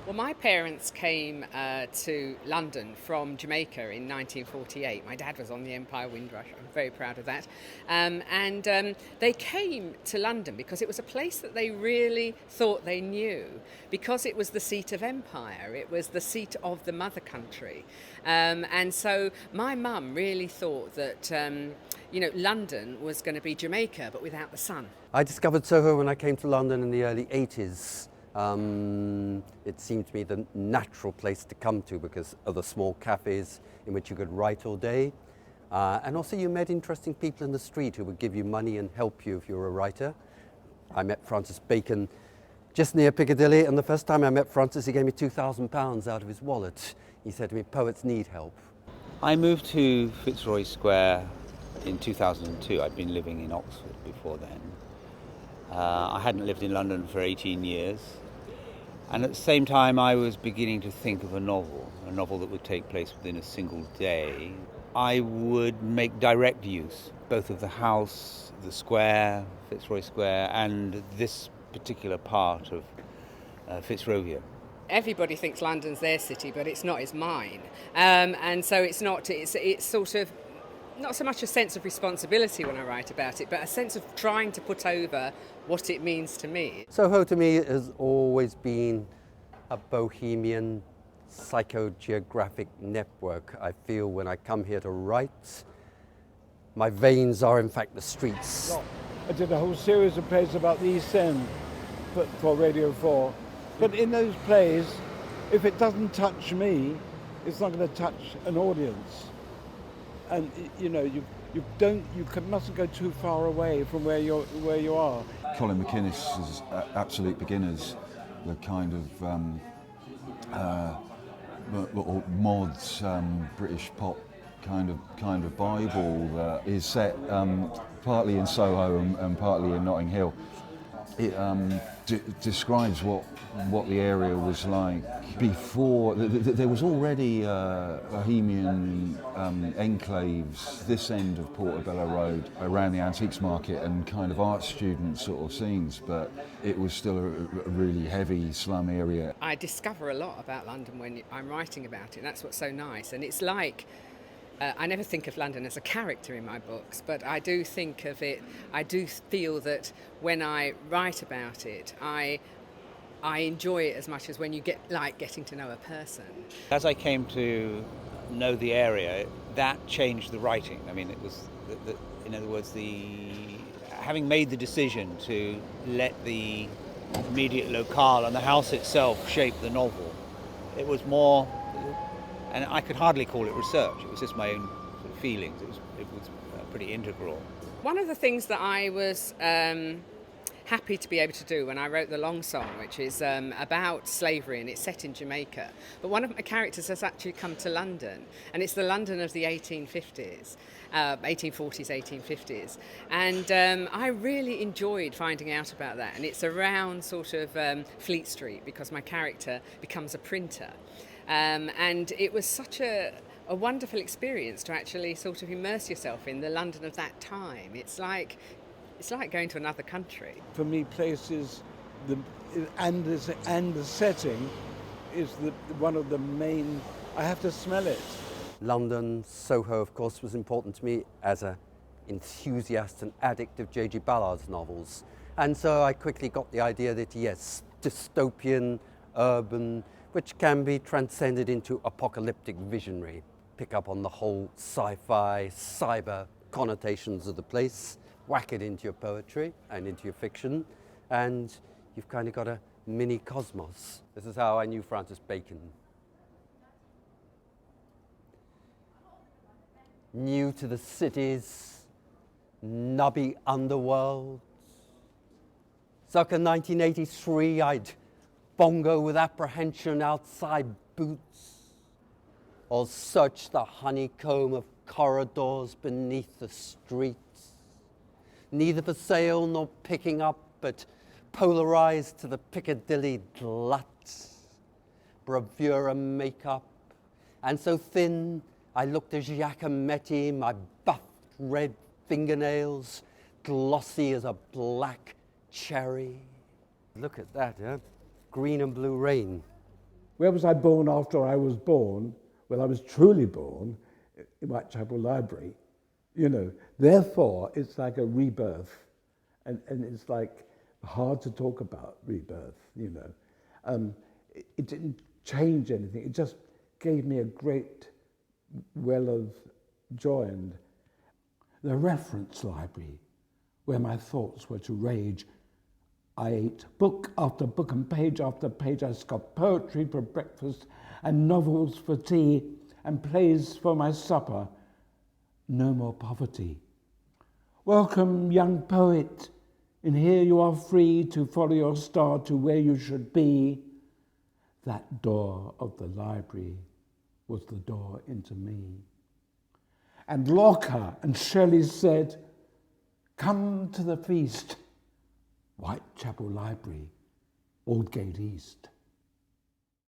Well, my parents came to London from Jamaica in 1948. My dad was on the Empire Windrush. I'm very proud of that. And they came to London because it was a place that they really thought they knew, because it was the seat of empire. It was the seat of the mother country. And so my mum really thought that, London was going to be Jamaica, but without the sun. I discovered Soho when I came to London in the early 80s. It seemed to me the natural place to come to because of the small cafes in which you could write all day. And also you met interesting people in the street who would give you money and help you if you were a writer. I met Francis Bacon just near Piccadilly, and the first time I met Francis, he gave me £2,000 out of his wallet. He said to me, "Poets need help." I moved to Fitzroy Square in 2002. I'd been living in Oxford before then. I hadn't lived in London for 18 years. And at the same time, I was beginning to think of a novel that would take place within a single day. I would make direct use both of the house, the square, Fitzroy Square, and this particular part of Fitzrovia. Everybody thinks London's their city, but it's not, it's mine. And so it's sort of not so much a sense of responsibility when I write about it, but a sense of trying to put over what it means to me. Soho to me has always been a bohemian psychogeographic network. I feel when I come here to write, my veins are in fact the streets. I did a whole series of plays about the East End for Radio 4. But in those plays, if it doesn't touch me, it's not going to touch an audience. And you mustn't go too far away from where you are. Colin McInnes is Absolute Beginners, the kind of mods British pop kind of Bible that is set partly in Soho and partly in Notting Hill. It describes what the area was like before. There was already Bohemian enclaves this end of Portobello Road around the antiques market and kind of art student sort of scenes, but it was still a really heavy slum area. I discover a lot about London when I'm writing about it, and that's what's so nice. And it's like, I never think of London as a character in my books, but I do think of it, I do feel that when I write about it, I enjoy it as much as when you getting to know a person. As I came to know the area, that changed the writing. I mean, it was, in other words, having made the decision to let the immediate locale and the house itself shape the novel, it was more. And I could hardly call it research. It was just my own sort of feelings. It was pretty integral. One of the things that I was happy to be able to do when I wrote The Long Song, which is about slavery, and it's set in Jamaica, but one of my characters has actually come to London, and it's the London of the 1850s, 1850s. And I really enjoyed finding out about that. And it's around sort of Fleet Street, because my character becomes a printer. And it was such a wonderful experience to actually sort of immerse yourself in the London of that time. It's like going to another country. For me, places and the setting is one of the main. I have to smell it. London, Soho, of course, was important to me as an enthusiast and addict of J.G. Ballard's novels. And so I quickly got the idea that, yes, dystopian, urban, which can be transcended into apocalyptic visionary. Pick up on the whole sci-fi, cyber connotations of the place, whack it into your poetry and into your fiction, and you've kind of got a mini cosmos. This is how I knew Francis Bacon. New to the cities, nubby underworld. Circa 1983, I'd bongo with apprehension outside Boots, or search the honeycomb of corridors beneath the streets, neither for sale nor picking up, but polarized to the Piccadilly glut, bravura makeup, and so thin I looked as Giacometti, my buffed red fingernails, glossy as a black cherry. Look at that, huh? Green and blue rain. Where was I born after I was born? Well, I was truly born in Whitechapel Library, you know. Therefore, it's like a rebirth, and it's like hard to talk about rebirth, you know. It didn't change anything. It just gave me a great well of joy. And the reference library, where my thoughts were to rage, I ate book after book and page after page. I scoffed poetry for breakfast and novels for tea and plays for my supper. No more poverty. Welcome, young poet. In here you are free to follow your star to where you should be. That door of the library was the door into me. And Locker and Shelley said, come to the feast. Whitechapel Library, Aldgate East.